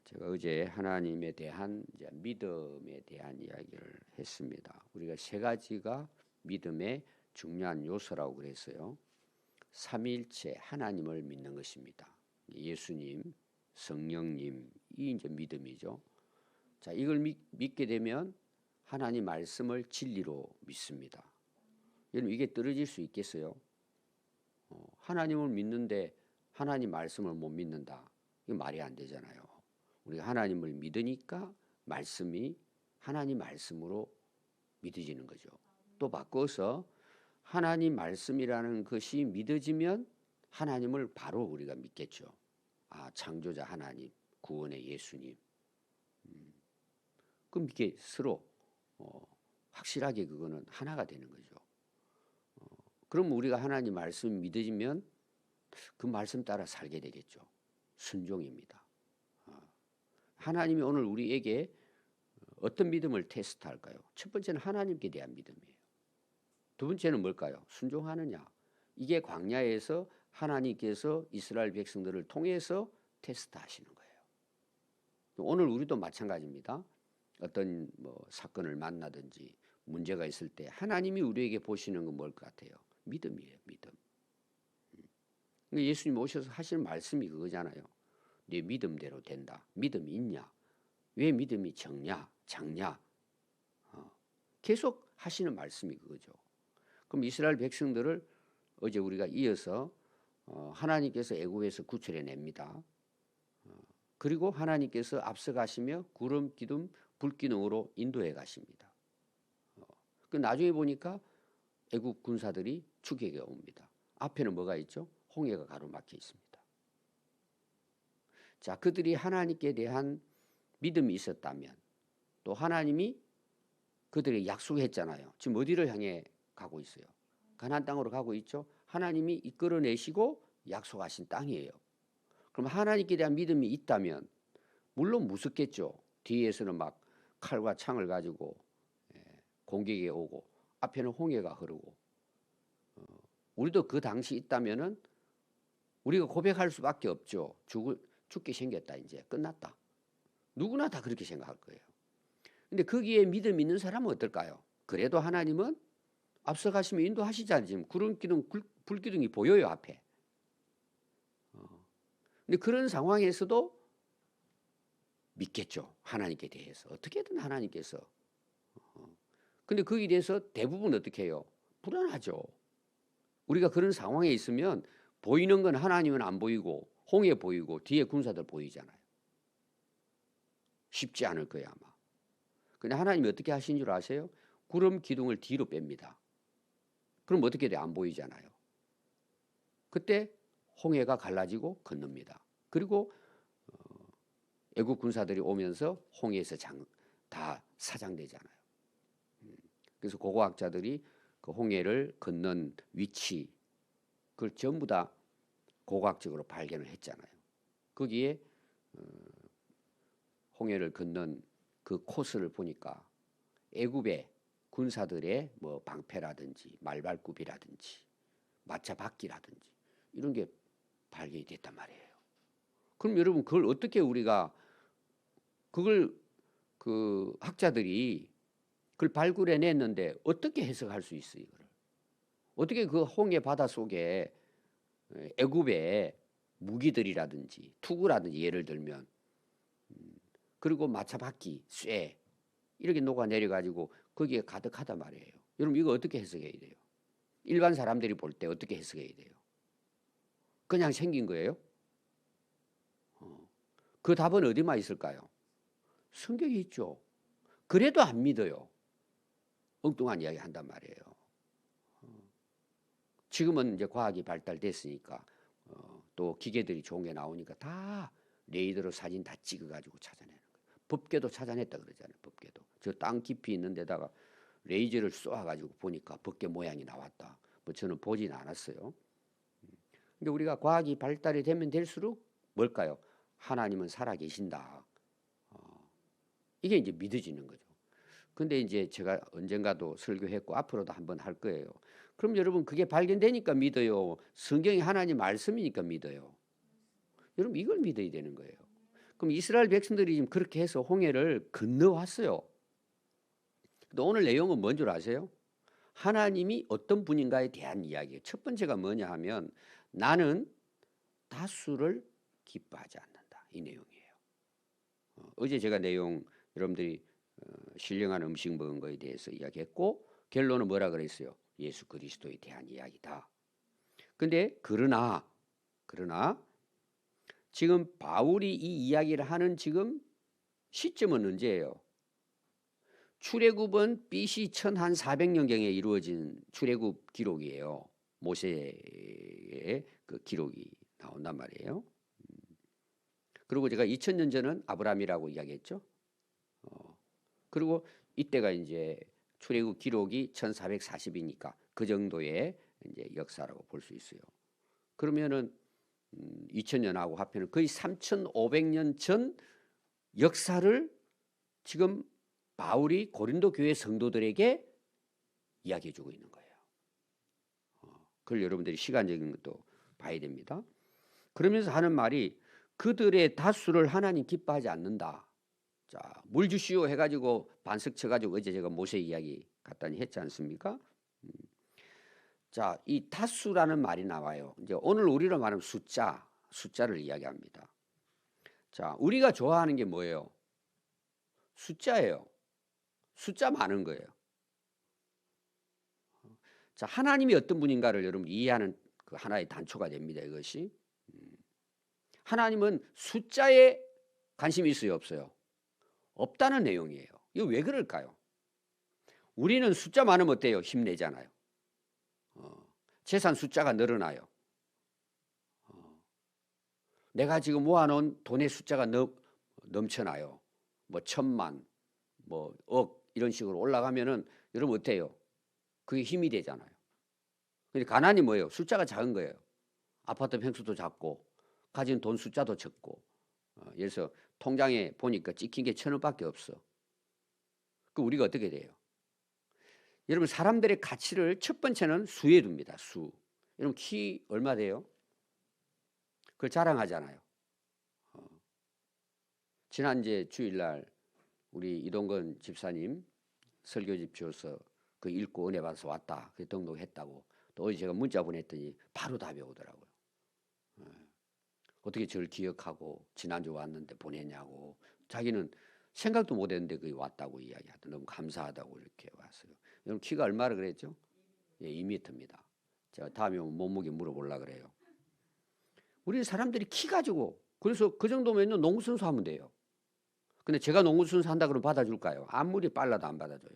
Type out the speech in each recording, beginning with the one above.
제가 어제 하나님에 대한 이제 믿음에 대한 이야기를 했습니다. 우리가 세 가지가 믿음의 중요한 요소라고 그랬어요. 삼위일체 하나님을 믿는 것입니다. 예수님, 성령님, 이 이제 믿음이죠. 자, 이걸 믿게 되면 하나님 말씀을 진리로 믿습니다. 여러분, 이게 떨어질 수 있겠어요? 하나님을 믿는데 하나님 말씀을 못 믿는다. 이거 말이 안 되잖아요. 우리가 하나님을 믿으니까 말씀이 하나님 말씀으로 믿어지는 거죠. 또 바꿔서 하나님 말씀이라는 것이 믿어지면 하나님을 바로 우리가 믿겠죠. 아, 창조자 하나님, 구원의 예수님. 그럼 이게 서로 확실하게 그거는 하나가 되는 거죠. 그럼 우리가 하나님 말씀 믿어지면 그 말씀 따라 살게 되겠죠. 순종입니다. 하나님이 오늘 우리에게 어떤 믿음을 테스트할까요? 첫 번째는 하나님께 대한 믿음이에요. 두 번째는 뭘까요? 순종하느냐. 이게 광야에서 하나님께서 이스라엘 백성들을 통해서 테스트하시는 거예요. 오늘 우리도 마찬가지입니다. 어떤 사건을 만나든지 문제가 있을 때 하나님이 우리에게 보시는 건 뭘 것 같아요? 믿음이에요. 믿음. 예수님 오셔서 하시는 말씀이 그거잖아요. 네 믿음대로 된다. 믿음이 있냐? 왜 믿음이 적냐? 작냐? 계속 하시는 말씀이 그거죠. 그럼 이스라엘 백성들을 어제 우리가 이어서 하나님께서 애굽에서 구출해 냅니다. 그리고 하나님께서 앞서가시며 구름, 기둥, 불기둥으로 인도해 가십니다. 그 나중에 보니까 애굽 군사들이 추격해 옵니다. 앞에는 뭐가 있죠? 홍해가 가로막혀 있습니다. 자, 그들이 하나님께 대한 믿음이 있었다면 또 하나님이 그들에게 약속했잖아요. 지금 어디를 향해 가고 있어요? 가나안 땅으로 가고 있죠. 하나님이 이끌어내시고 약속하신 땅이에요. 그럼 하나님께 대한 믿음이 있다면 물론 무섭겠죠. 뒤에서는 막 칼과 창을 가지고 공격에 오고 앞에는 홍해가 흐르고 우리도 그 당시 있다면은 우리가 고백할 수밖에 없죠. 죽게 생겼다. 이제 끝났다. 누구나 다 그렇게 생각할 거예요. 근데 거기에 믿음 있는 사람은 어떨까요? 그래도 하나님은 앞서가시면 인도하시잖아요. 지금 구름 기둥, 불 기둥이 보여요, 앞에. 근데 그런 상황에서도 믿겠죠. 하나님께 대해서. 어떻게든 하나님께서. 근데 거기에 대해서 대부분 어떻게 해요? 불안하죠. 우리가 그런 상황에 있으면 보이는 건 하나님은 안 보이고 홍해 보이고 뒤에 군사들 보이잖아요. 쉽지 않을 거예요, 아마. 근데 하나님이 어떻게 하신 줄 아세요? 구름 기둥을 뒤로 뺍니다. 그럼 어떻게 돼? 안 보이잖아요. 그때 홍해가 갈라지고 건넙니다. 그리고 애국 군사들이 오면서 홍해에서 다 사장되잖아요. 그래서 고고학자들이 그 홍해를 건넌 위치 그걸 전부 다 고고학적으로 발견을 했잖아요. 거기에 홍해를 건넌 그 코스를 보니까 애굽의 군사들의 뭐 방패라든지 말발굽이라든지 마차바퀴라든지 이런 게 발견이 됐단 말이에요. 그럼 여러분 그걸 어떻게 우리가 그걸 그 학자들이 그걸 발굴해냈는데 어떻게 해석할 수 있어요? 이거를 어떻게 그 홍해 바다 속에 애굽의 무기들이라든지 투구라든지 예를 들면 그리고 마차바퀴, 쇠 이렇게 녹아내려 가지고 거기에 가득하단 말이에요. 여러분 이거 어떻게 해석해야 돼요? 일반 사람들이 볼 때 어떻게 해석해야 돼요? 그냥 생긴 거예요? 그 답은 어디만 있을까요? 성경에 있죠. 그래도 안 믿어요. 엉뚱한 이야기 한단 말이에요. 지금은 이제 과학이 발달됐으니까 또 기계들이 좋은 게 나오니까 다 레이더로 사진 다 찍어가지고 찾아내는 거예요. 법궤도 찾아냈다 그러잖아요. 법궤도. 저 땅 깊이 있는 데다가 레이저를 쏘아가지고 보니까 법궤 모양이 나왔다. 뭐 저는 보진 않았어요. 근데 우리가 과학이 발달이 되면 될수록 뭘까요? 하나님은 살아계신다. 이게 이제 믿어지는 거죠. 근데 이제 제가 언젠가도 설교했고 앞으로도 한번 할 거예요. 그럼 여러분 그게 발견되니까 믿어요? 성경이 하나님 말씀이니까 믿어요? 여러분 이걸 믿어야 되는 거예요. 그럼 이스라엘 백성들이 지금 그렇게 해서 홍해를 건너왔어요. 근데 오늘 내용은 뭔 줄 아세요? 하나님이 어떤 분인가에 대한 이야기예요. 첫 번째가 뭐냐 하면 나는 다수를 기뻐하지 않는다. 이 내용이에요. 어제 제가 내용 여러분들이 신령한 음식 먹은 거에 대해서 이야기했고 결론은 뭐라 그랬어요? 예수 그리스도에 대한 이야기다. 근데 그러나 지금 바울이 이 이야기를 하는 지금 시점은 언제예요? 출애굽은 BC 1400년경에 이루어진 출애굽 기록이에요. 모세의 그 기록이 나온단 말이에요. 그리고 제가 2000년 전은 아브라함이라고 이야기했죠. 그리고 이때가 이제 출애굽 기록이 1440이니까 그 정도의 이제 역사라고 볼 수 있어요. 그러면은 2000년하고 합하면 거의 3500년 전 역사를 지금 바울이 고린도 교회 성도들에게 이야기해 주고 있는 거예요. 그걸 여러분들이 시간적인 것도 봐야 됩니다. 그러면서 하는 말이 그들의 다수를 하나님 기뻐하지 않는다. 자, 물 주시오 해가지고 반석 쳐가지고 어제 제가 모세 이야기 갔다니 했지 않습니까? 자, 이 다수라는 말이 나와요. 이제 오늘 우리로 말하면 숫자를 이야기합니다. 자, 우리가 좋아하는 게 뭐예요? 숫자예요. 숫자 많은 거예요. 자, 하나님이 어떤 분인가를 여러분 이해하는 그 하나의 단초가 됩니다. 이것이 하나님은 숫자에 관심이 있어요, 없어요? 없다는 내용이에요. 이거 왜 그럴까요? 우리는 숫자 많으면 어때요? 힘내잖아요. 재산 숫자가 늘어나요. 내가 지금 모아놓은 돈의 숫자가 넘쳐나요. 뭐 1000만, 뭐 억 이런 식으로 올라가면은 여러분 어때요? 그게 힘이 되잖아요. 근데 가난이 뭐예요? 숫자가 작은 거예요. 아파트 평수도 작고 가진 돈 숫자도 적고. 그래서 통장에 보니까 찍힌 게 1000원밖에 없어. 그 우리가 어떻게 돼요? 여러분 사람들의 가치를 첫 번째는 수에 둡니다. 수. 여러분 키 얼마 돼요? 그걸 자랑하잖아요. 지난 이제 주일날 우리 이동건 집사님 설교집 주어서 그 읽고 은혜 받아서 왔다. 그 등록했다고. 또 어제 제가 문자 보냈더니 바로 답이 오더라고요. 어떻게 저를 기억하고 지난주 왔는데 보냈냐고. 자기는 생각도 못했는데 그게 왔다고 이야기하더라고요. 너무 감사하다고 이렇게 왔어요. 여러분 키가 얼마나 그랬죠? 예, 2m입니다. 제가 다음에 몸무게 물어보려고 그래요. 우리 사람들이 키 가지고 그래서 그 정도면 농구선수 하면 돼요. 근데 제가 농구선수 한다 그러면 받아줄까요? 아무리 빨라도 안 받아줘요.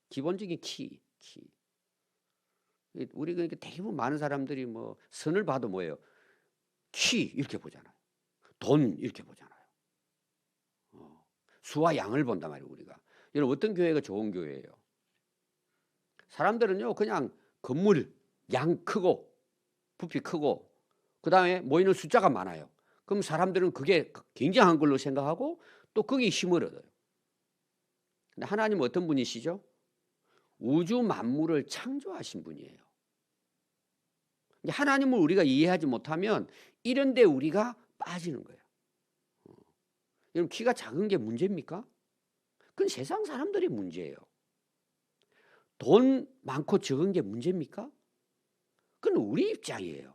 기본적인 키. 우리 그러니까 대부분 많은 사람들이 뭐 선을 봐도 뭐예요? 키 이렇게 보잖아요. 돈 이렇게 보잖아요. 수와 양을 본단 말이에요. 우리가. 여러분 어떤 교회가 좋은 교회예요? 사람들은요 그냥 건물 양 크고 부피 크고 그 다음에 모이는 숫자가 많아요. 그럼 사람들은 그게 굉장한 걸로 생각하고 또 거기에 힘을 얻어요. 근데 하나님은 어떤 분이시죠? 우주 만물을 창조하신 분이에요. 하나님을 우리가 이해하지 못하면 이런 데 우리가 빠지는 거예요. 여러분 키가 작은 게 문제입니까? 그건 세상 사람들이 문제예요. 돈 많고 적은 게 문제입니까? 그건 우리 입장이에요.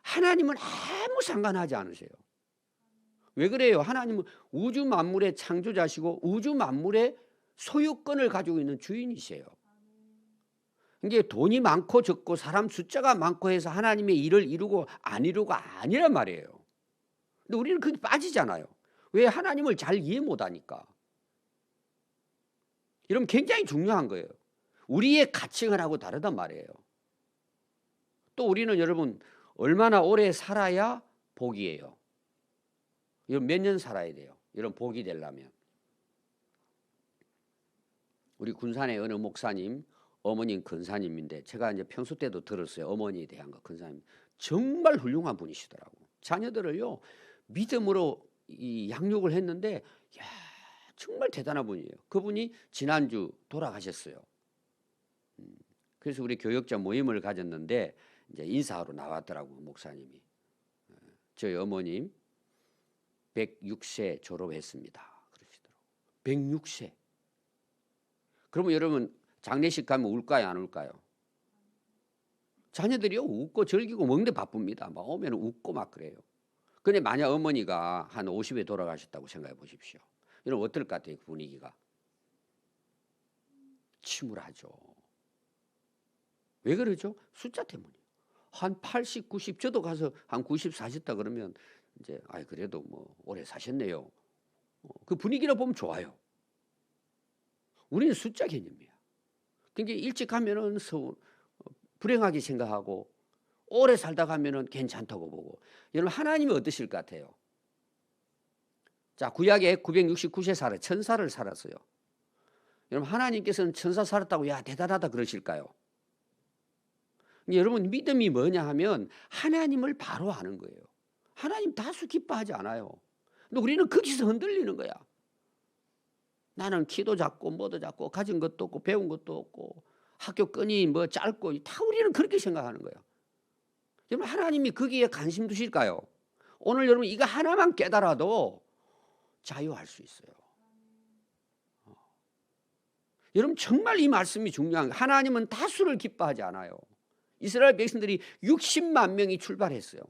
하나님은 아무 상관하지 않으세요. 왜 그래요? 하나님은 우주 만물의 창조자시고 우주 만물의 소유권을 가지고 있는 주인이세요. 이게 돈이 많고 적고 사람 숫자가 많고 해서 하나님의 일을 이루고 안 이루고가 아니란 말이에요. 근데 우리는 그게 빠지잖아요. 왜? 하나님을 잘 이해 못하니까. 이러면 굉장히 중요한 거예요. 우리의 가치관하고 다르단 말이에요. 또 우리는 여러분 얼마나 오래 살아야 복이에요. 여러분 몇 년 살아야 돼요. 여러분 복이 되려면. 우리 군산의 어느 목사님, 어머님 근사님인데 제가 이제 평소 때도 들었어요. 어머니에 대한 거 근사님. 정말 훌륭한 분이시더라고. 자녀들을요 믿음으로 이 양육을 했는데 야 정말 대단한 분이에요. 그분이 지난주 돌아가셨어요. 그래서 우리 교역자 모임을 가졌는데 이제 인사하러 나왔더라고 목사님이. 저희 어머님 106세 졸업했습니다. 그러시더라고요. 106세. 그러면 여러분 장례식 가면 울까요, 안 울까요? 자녀들이요 웃고 즐기고 먹는데 바쁩니다. 막 오면 웃고 막 그래요. 근데 만약 어머니가 한 50에 돌아가셨다고 생각해 보십시오. 여러분 어떨 것 같아요, 분위기가? 침울하죠. 왜 그러죠? 숫자 때문이에요. 한 80, 90, 저도 가서 한 90 사셨다 그러면 이제 그래도 뭐 오래 사셨네요. 그 분위기를 보면 좋아요. 우리는 숫자 개념이야. 그러니까 일찍 가면은 불행하게 생각하고 오래 살다 가면은 괜찮다고 보고. 여러분 하나님이 어떠실 것 같아요? 자, 구약에 969세 살아 천사를 살았어요. 여러분 하나님께서는 천사 살았다고 야 대단하다 그러실까요? 여러분 믿음이 뭐냐 하면 하나님을 바로 아는 거예요. 하나님 다수 기뻐하지 않아요. 근데 우리는 거기서 흔들리는 거야. 나는 키도 작고 뭐도 작고 가진 것도 없고 배운 것도 없고 학교 끈이 뭐 짧고 다 우리는 그렇게 생각하는 거예요. 여러분 하나님이 거기에 관심 두실까요? 오늘 여러분 이거 하나만 깨달아도 자유할 수 있어요. 여러분 정말 이 말씀이 중요한 거예요. 하나님은 다수를 기뻐하지 않아요. 이스라엘 백성들이 60만 명이 출발했어요.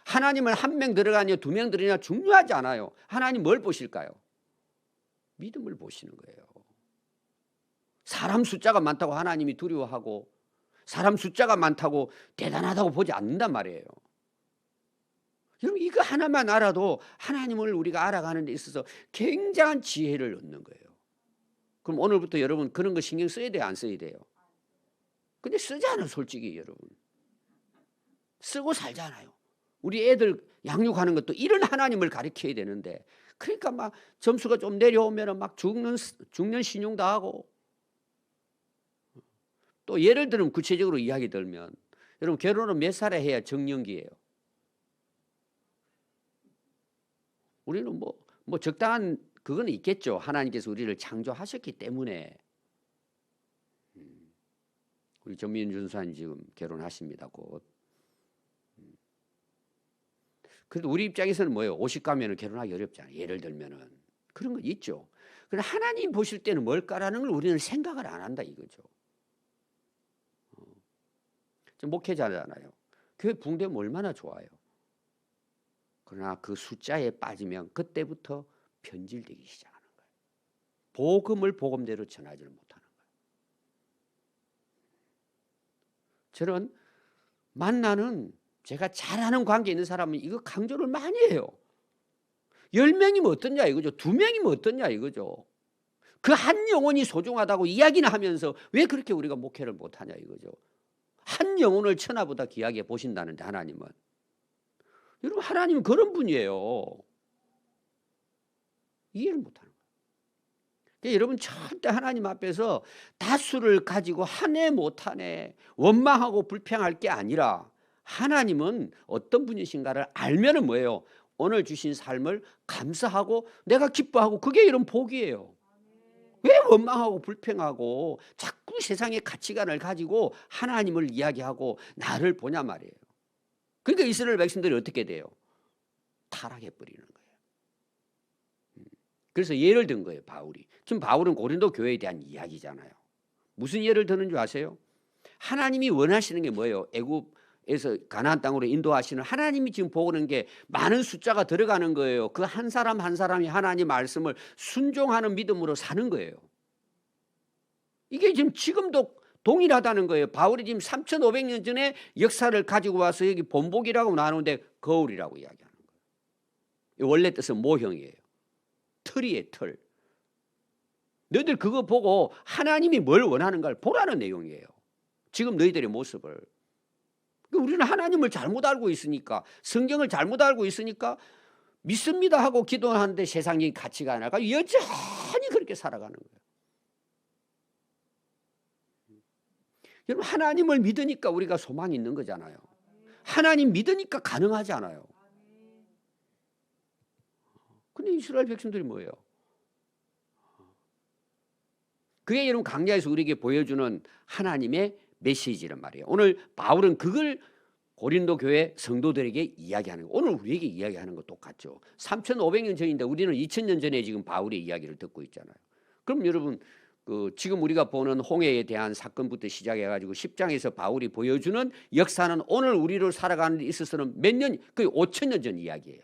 하나님은 한 명 들어가냐 두 명 들어가냐 중요하지 않아요. 하나님 뭘 보실까요? 믿음을 보시는 거예요. 사람 숫자가 많다고 하나님이 두려워하고 사람 숫자가 많다고 대단하다고 보지 않는단 말이에요. 여러분 이거 하나만 알아도 하나님을 우리가 알아가는 데 있어서 굉장한 지혜를 얻는 거예요. 그럼 오늘부터 여러분 그런 거 신경 써야 돼요, 안 써야 돼요? 근데 쓰잖아요, 솔직히 여러분. 쓰고 살잖아요. 우리 애들 양육하는 것도 이런 하나님을 가르쳐야 되는데 그러니까 막 점수가 좀 내려오면 막 죽는 신용도 하고. 또 예를 들면 구체적으로 이야기 들면 여러분 결혼은 몇 살에 해야 정년기예요? 우리는 뭐 적당한 그거는 있겠죠. 하나님께서 우리를 창조하셨기 때문에. 우리 전민준 수사님 지금 결혼하십니다, 곧. 그래도 우리 입장에서는 뭐예요? 50 가면은 결혼하기 어렵잖아요. 예를 들면은 그런 건 있죠. 그런데 하나님 보실 때는 뭘까라는 걸 우리는 생각을 안 한다 이거죠. 목회자잖아요. 교회 붕대면 얼마나 좋아요. 그러나 그 숫자에 빠지면 그때부터 변질되기 시작하는 거예요. 복음을 복음대로 전하지를 못하는 거예요. 저는 만나는 제가 잘 아는 관계에 있는 사람은 이거 강조를 많이 해요. 10명이면 어떠냐 이거죠. 2명이면 어떠냐 이거죠. 그 한 영혼이 소중하다고 이야기는 하면서 왜 그렇게 우리가 목회를 못하냐 이거죠. 한 영혼을 천하보다 귀하게 보신다는데 하나님은. 여러분 하나님은 그런 분이에요. 이해를 못하는 거예요. 그러니까 여러분 절대 하나님 앞에서 다수를 가지고 하네 못하네 원망하고 불평할 게 아니라 하나님은 어떤 분이신가를 알면은 뭐예요? 오늘 주신 삶을 감사하고 내가 기뻐하고 그게 이런 복이에요. 왜 원망하고 불평하고 자꾸 세상의 가치관을 가지고 하나님을 이야기하고 나를 보냐 말이에요. 그러니까 이스라엘 백성들이 어떻게 돼요? 타락해버리는 거예요. 그래서 예를 든 거예요, 바울이. 지금 바울은 고린도 교회에 대한 이야기잖아요. 무슨 예를 드는 줄 아세요? 하나님이 원하시는 게 뭐예요? 애굽에서 가나안 땅으로 인도하시는 하나님이 지금 보는 게 많은 숫자가 들어가는 거예요. 그 한 사람 한 사람이 하나님 말씀을 순종하는 믿음으로 사는 거예요. 이게 지금도 동일하다는 거예요. 바울이 지금 3,500년 전에 역사를 가지고 와서 여기 본복이라고 나누는데 거울이라고 이야기하는 거예요. 원래 뜻은 모형이에요. 틀이에요, 틀. 너희들 그거 보고 하나님이 뭘 원하는가를 보라는 내용이에요. 지금 너희들의 모습을. 우리는 하나님을 잘못 알고 있으니까 성경을 잘못 알고 있으니까 믿습니다 하고 기도하는데 세상적인 가치가 안 나가 여전히 그렇게 살아가는 거예요. 여러분 하나님을 믿으니까 우리가 소망이 있는 거잖아요. 하나님 믿으니까 가능하지 않아요. 근데 이스라엘 백성들이 뭐예요? 그게 여러분 강야에서 우리에게 보여주는 하나님의 메시지란 말이에요. 오늘 바울은 그걸 고린도 교회 성도들에게 이야기하는 거. 오늘 우리에게 이야기하는 거 똑같죠. 3,500년 전인데 우리는 2,000년 전에 지금 바울의 이야기를 듣고 있잖아요. 그럼 여러분 지금 우리가 보는 홍해에 대한 사건부터 시작해가지고 10장에서 바울이 보여주는 역사는 오늘 우리를 살아가는 데 있어서는 몇 년, 거의 5,000년 전 이야기예요.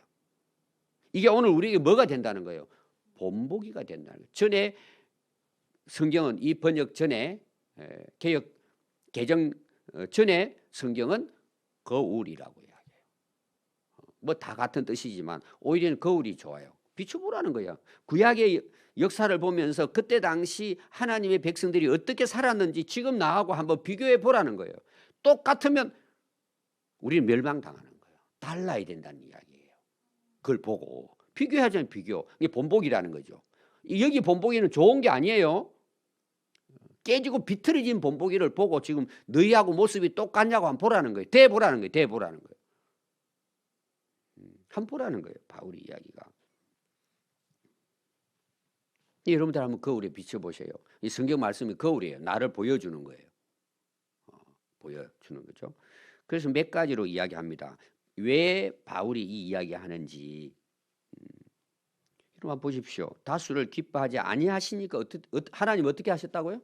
이게 오늘 우리에게 뭐가 된다는 거예요? 본보기가 된다는 거예요. 전에 성경은 이 번역 전에 개역 개정 전에 성경은 거울이라고 이야기해요. 뭐 다 같은 뜻이지만 오히려 거울이 좋아요. 비춰보라는 거야. 구약의 역사를 보면서 그때 당시 하나님의 백성들이 어떻게 살았는지 지금 나하고 한번 비교해 보라는 거예요. 똑같으면 우리는 멸망당하는 거예요. 달라야 된다는 이야기예요. 그걸 보고 비교하자면 비교. 이게 본보기라는 거죠. 여기 본보기는 좋은 게 아니에요. 깨지고 비틀어진 본보기를 보고 지금 너희하고 모습이 똑같냐고 한번 보라는 거예요. 대보라는 거예요. 대보라는 거예요. 한번 보라는 거예요. 바울의 이야기가. 여러분들 한번 거울에 비춰보세요. 이 성경 말씀이 거울이에요. 나를 보여주는 거예요. 보여주는 거죠. 그래서 몇 가지로 이야기합니다. 왜 바울이 이 이야기하는지. 여러분 한번 보십시오. 다수를 기뻐하지 아니하시니까 하나님 어떻게 하셨다고요?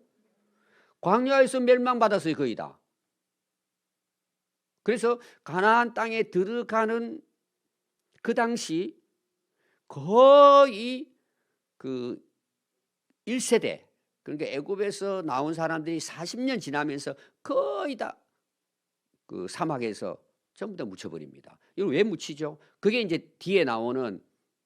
광야에서 멸망받았어요. 거의 다. 그래서 가나안 땅에 들어가는 그 당시 거의 그 1세대, 그러니까 애굽에서 나온 사람들이 40년 지나면서 거의 다 그 사막에서 전부 다 묻혀버립니다. 이걸 왜 묻히죠? 그게 이제 뒤에 나오는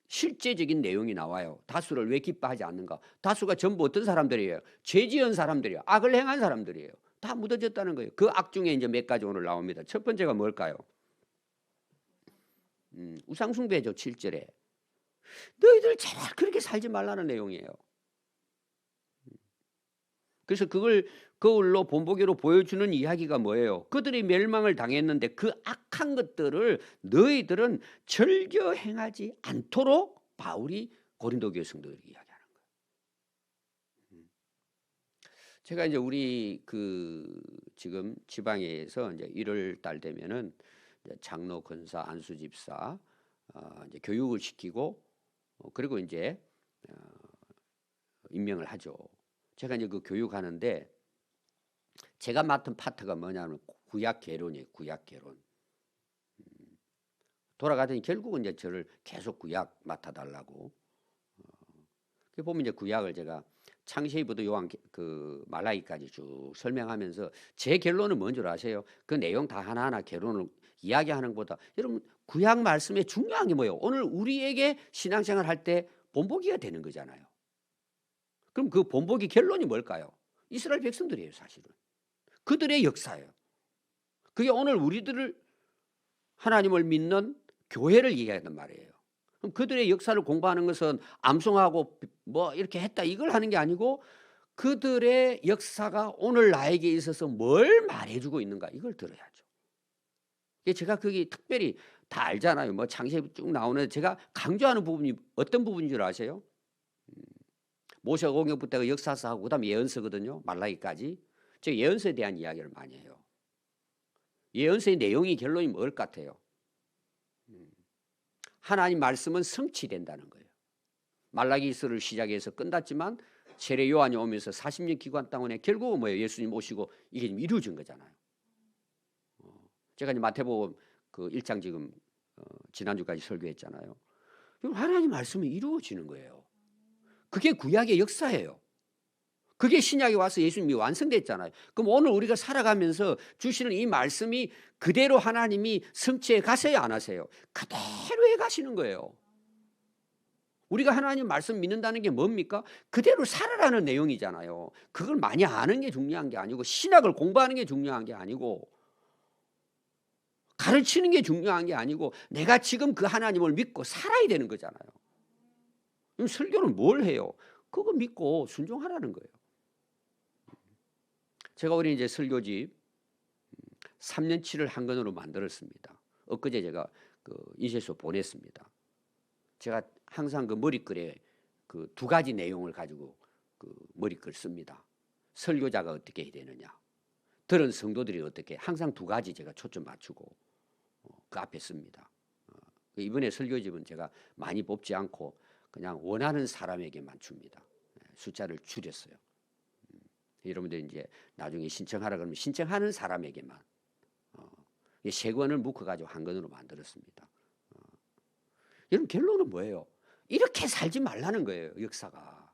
실제적인 내용이 나와요. 다수를 왜 기뻐하지 않는가? 다수가 전부 어떤 사람들이에요? 죄 지은 사람들이에요. 악을 행한 사람들이에요. 다 묻어졌다는 거예요. 그 악 중에 이제 몇 가지 오늘 나옵니다. 첫 번째가 뭘까요? 우상숭배죠. 7절에. 너희들 제발 그렇게 살지 말라는 내용이에요. 그래서 그걸 거울로 본보기로 보여주는 이야기가 뭐예요? 그들이 멸망을 당했는데 그 악한 것들을 너희들은 즐겨 행하지 않도록 바울이 고린도 교회 성도들에게 이야기하는 거예요. 제가 이제 우리 지금 지방에서 이제 1월 달 되면은 이제 장로, 권사, 안수 집사 이제 교육을 시키고 그리고 이제 임명을 하죠. 제가 이제 그 교육하는데 제가 맡은 파트가 뭐냐면 구약 개론이에요. 구약 개론. 돌아가더니 결국은 이제 저를 계속 구약 맡아달라고. 그 보면 이제 구약을 제가 창세기부터 요한 그 말라기까지 쭉 설명하면서 제 결론은 뭔 줄 아세요? 그 내용 다 하나하나 결론을 이야기하는 것보다 여러분 구약 말씀에 중요한 게 뭐예요? 오늘 우리에게 신앙생활 할 때 본보기가 되는 거잖아요. 그럼 그 본보기 결론이 뭘까요? 이스라엘 백성들이에요, 사실은. 그들의 역사예요. 그게 오늘 우리들을 하나님을 믿는 교회를 얘기하는 말이에요. 그럼 그들의 역사를 공부하는 것은 암송하고 뭐 이렇게 했다 이걸 하는 게 아니고 그들의 역사가 오늘 나에게 있어서 뭘 말해주고 있는가 이걸 들어야죠. 제가 그게 특별히 다 알잖아요. 뭐 창세기 쭉 나오는데 제가 강조하는 부분이 어떤 부분인 줄 아세요? 모세가 공격부터 역사서하고 그다음에 예언서거든요. 말라기까지. 저 예언서에 대한 이야기를 많이 해요. 예언서의 내용이 결론이 뭘 같아요? 하나님 말씀은 성취된다는 거예요. 말라기서를 시작해서 끝났지만 세례 요한이 오면서 40년 기간 동안에 결국은 뭐예요? 예수님 오시고 이게 지금 이루어진 거잖아요. 제가 이제 마태복음 그 1장 지금 지난주까지 설교했잖아요. 하나님 말씀이 이루어지는 거예요. 그게 구약의 역사예요. 그게 신약에 와서 예수님이 완성됐잖아요. 그럼 오늘 우리가 살아가면서 주시는 이 말씀이 그대로 하나님이 성취해 가세요, 안 하세요? 그대로 해 가시는 거예요. 우리가 하나님 말씀 믿는다는 게 뭡니까? 그대로 살아라는 내용이잖아요. 그걸 많이 아는 게 중요한 게 아니고 신학을 공부하는 게 중요한 게 아니고 가르치는 게 중요한 게 아니고 내가 지금 그 하나님을 믿고 살아야 되는 거잖아요. 그럼 설교는 뭘 해요? 그거 믿고 순종하라는 거예요. 제가 우리 이제 설교집 3년치를 한 권으로 만들었습니다. 엊그제 제가 그 인쇄소 보냈습니다. 제가 항상 그 머릿글에 그 2가지 내용을 가지고 그 머릿글 씁니다. 설교자가 어떻게 해야 되느냐, 들은 성도들이 어떻게, 항상 2가지 제가 초점 맞추고 그 앞에 씁니다. 이번에 설교집은 제가 많이 뽑지 않고 그냥 원하는 사람에게만 줍니다. 숫자를 줄였어요. 여러분들 이제 나중에 신청하라 그러면 신청하는 사람에게만 세 권을 묶어가지고 한 권으로 만들었습니다. 여러분 결론은 뭐예요? 이렇게 살지 말라는 거예요. 역사가.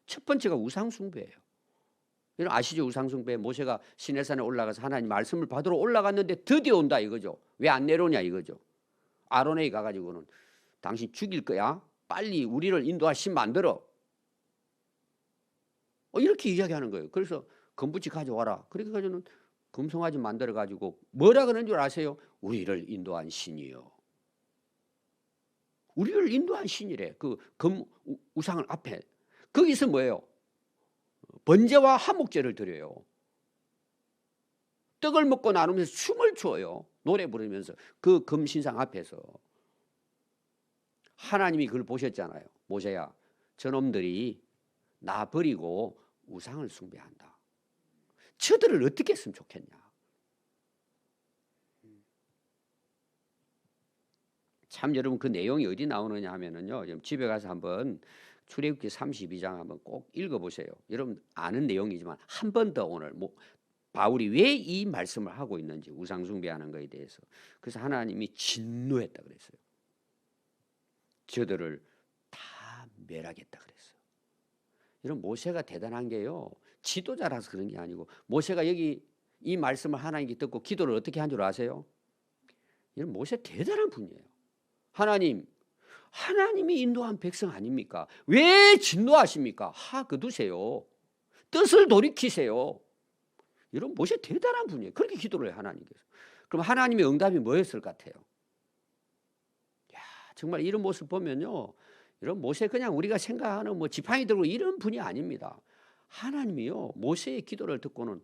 첫 번째가 우상숭배예요. 여러분 아시죠? 우상숭배. 모세가 시내산에 올라가서 하나님 말씀을 받으러 올라갔는데 드디어 온다 이거죠. 왜 안 내려오냐 이거죠. 아론에게 가가지고는 당신 죽일 거야. 빨리 우리를 인도할 신 만들어. 이렇게 이야기하는 거예요. 그래서 금붙이 가져와라. 그렇게 가지고는 금송아지 만들어 가지고 뭐라 그러는 줄 아세요? 우리를 인도한 신이요. 우리를 인도한 신이래. 그 우상을 앞에. 거기서 뭐예요? 번제와 화목제를 드려요. 떡을 먹고 나누면서 춤을 춰요. 노래 부르면서 그 금신상 앞에서. 하나님이 그걸 보셨잖아요. 모세야, 저놈들이 나 버리고 우상을 숭배한다. 저들을 어떻게 했으면 좋겠냐. 참 여러분 그 내용이 어디 나오느냐 하면은요. 집에 가서 한번 출애굽기 32장 한번 꼭 읽어보세요. 여러분 아는 내용이지만 한 번 더 오늘 바울이 왜 이 말씀을 하고 있는지 우상 숭배하는 것에 대해서. 그래서 하나님이 진노했다 그랬어요. 저들을 다 멸하겠다 그랬어요. 여러분 모세가 대단한 게요. 지도자라서 그런 게 아니고 모세가 여기 이 말씀을 하나님께 듣고 기도를 어떻게 한 줄 아세요? 여러분 모세 대단한 분이에요. 하나님이 인도한 백성 아닙니까? 왜 진노하십니까? 거두세요. 뜻을 돌이키세요. 여러분 모세 대단한 분이에요. 그렇게 기도를 해요 하나님께서. 그럼 하나님의 응답이 뭐였을 것 같아요? 정말 이런 모습 보면요. 여러분 모세 그냥 우리가 생각하는 지팡이 들고 이런 분이 아닙니다. 하나님이요. 모세의 기도를 듣고는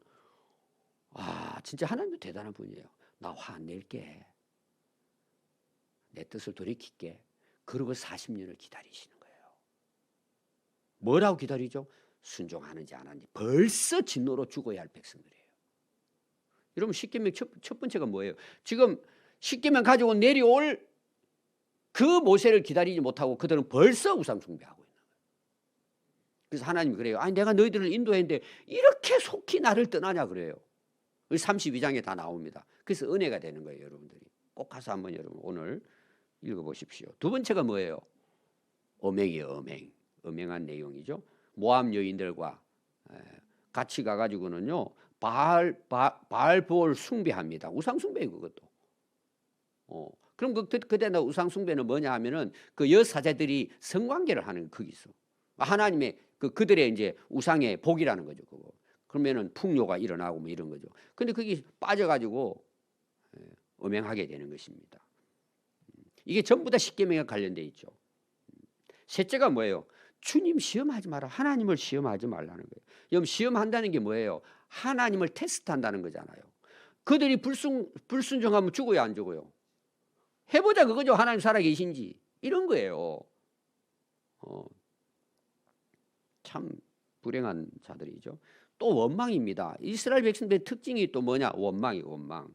진짜 하나님도 대단한 분이에요. 나 화 안 낼게. 내 뜻을 돌이킬게. 그러고 40년을 기다리시는 거예요. 뭐라고 기다리죠? 순종하는지 안 하는지. 벌써 진노로 죽어야 할 백성들이에요. 여러분 십계명 첫 번째가 뭐예요? 지금 십계명 가지고 내려올 그 모세를 기다리지 못하고 그들은 벌써 우상 숭배하고 있는 거예요. 그래서 하나님이 그래요. 내가 너희들을 인도했는데 이렇게 속히 나를 떠나냐 그래요. 32장에 다 나옵니다. 그래서 은혜가 되는 거예요, 여러분들이. 꼭 가서 한번 여러분 오늘 읽어보십시오. 두 번째가 뭐예요? 엄행이에요, 엄행한 내용이죠. 모압 여인들과 같이 가가지고는요 바알볼 숭배합니다. 우상 숭배예요, 그것도. 그럼 그때 우상 숭배는 뭐냐 하면은 그 여사제들이 성관계를 하는 거기서 하나님의 그들의 이제 우상의 복이라는 거죠. 그거. 그러면은 풍요가 일어나고 뭐 이런 거죠. 근데 거기 빠져가지고 엄행하게 되는 것입니다. 이게 전부 다 십계명에 관련돼 있죠. 셋째가 뭐예요? 주님 시험하지 마라. 하나님을 시험하지 말라는 거예요. 여러분 시험한다는 게 뭐예요? 하나님을 테스트한다는 거잖아요. 그들이 불순종하면 죽어요, 안 죽어요? 해보자 그거죠. 하나님 살아계신지 이런 거예요. 참 불행한 자들이죠. 또 원망입니다. 이스라엘 백성들의 특징이 또 뭐냐? 원망.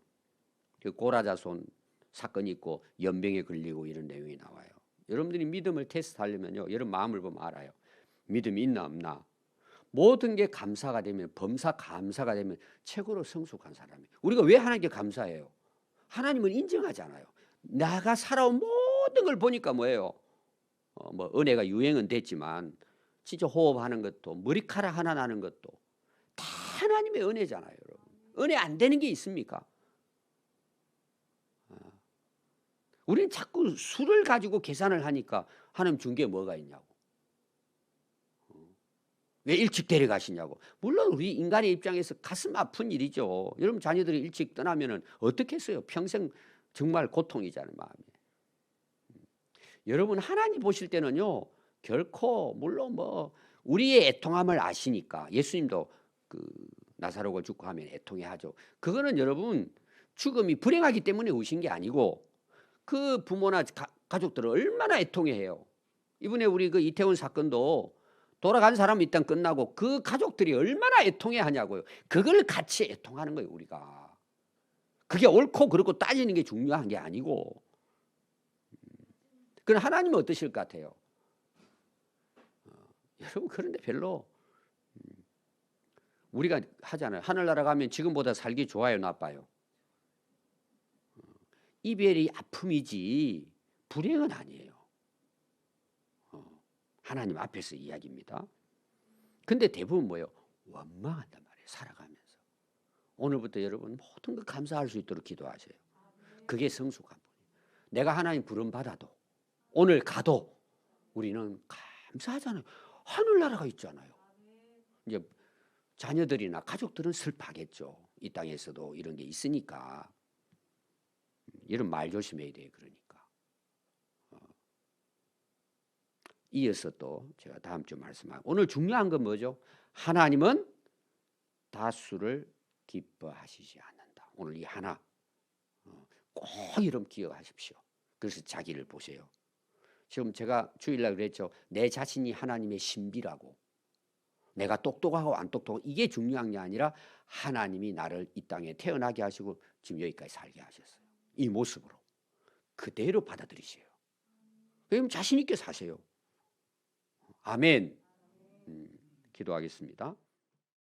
그 고라자손 사건이 있고 연병에 걸리고 이런 내용이 나와요. 여러분들이 믿음을 테스트하려면요, 여러분 마음을 보면 알아요. 믿음이 있나 없나. 모든 게 감사가 되면 범사 감사가 되면 최고로 성숙한 사람이에요. 우리가 왜 하나님께 감사해요? 하나님을 인정하잖아요. 내가 살아온 모든 걸 보니까 뭐예요? 은혜가 유행은 됐지만 진짜 호흡하는 것도 머리카락 하나 나는 것도 다 하나님의 은혜잖아요, 여러분. 은혜 안 되는 게 있습니까? 우리는 자꾸 수를 가지고 계산을 하니까 하나님 준 게 뭐가 있냐고. 왜 일찍 데려가시냐고. 물론 우리 인간의 입장에서 가슴 아픈 일이죠. 여러분 자녀들이 일찍 떠나면은 어떻게 했어요? 평생 정말 고통이잖아요, 마음이. 여러분 하나님 보실 때는요, 결코 물론 우리의 애통함을 아시니까 예수님도 그 나사로가 죽고 하면 애통해하죠. 그거는 여러분 죽음이 불행하기 때문에 오신 게 아니고 그 부모나 가족들을 얼마나 애통해해요. 이번에 우리 그 이태원 사건도 돌아간 사람은 일단 끝나고 그 가족들이 얼마나 애통해하냐고요. 그걸 같이 애통하는 거예요, 우리가. 그게 옳고 그렇고 따지는 게 중요한 게 아니고. 그럼 하나님은 어떠실 것 같아요? 여러분 그런데 별로 우리가 하잖아요. 하늘나라 가면 지금보다 살기 좋아요, 나빠요? 이별이 아픔이지 불행은 아니에요. 하나님 앞에서 이야기입니다. 근데 대부분 뭐예요? 원망한단 말이에요. 살아가면서. 오늘부터 여러분 모든 것 감사할 수 있도록 기도하세요. 그게 성숙한 분이에요. 내가 하나님 부름 받아도 오늘 가도 우리는 감사하잖아요. 하늘나라가 있잖아요. 이제 자녀들이나 가족들은 슬퍼하겠죠. 이 땅에서도 이런 게 있으니까. 이런 말 조심해야 돼요. 그러니까. 이어서 또 제가 다음 주 말씀하고 오늘 중요한 건 뭐죠? 하나님은 다수를 기뻐하시지 않는다. 오늘 이 하나 꼭 이름 기억하십시오. 그래서 자기를 보세요. 지금 제가 주일날 그랬죠. 내 자신이 하나님의 신비라고. 내가 똑똑하고 안 똑똑하고 이게 중요한 게 아니라 하나님이 나를 이 땅에 태어나게 하시고 지금 여기까지 살게 하셨어요. 이 모습으로 그대로 받아들이세요. 그럼 자신 있게 사세요. 아멘. 기도하겠습니다.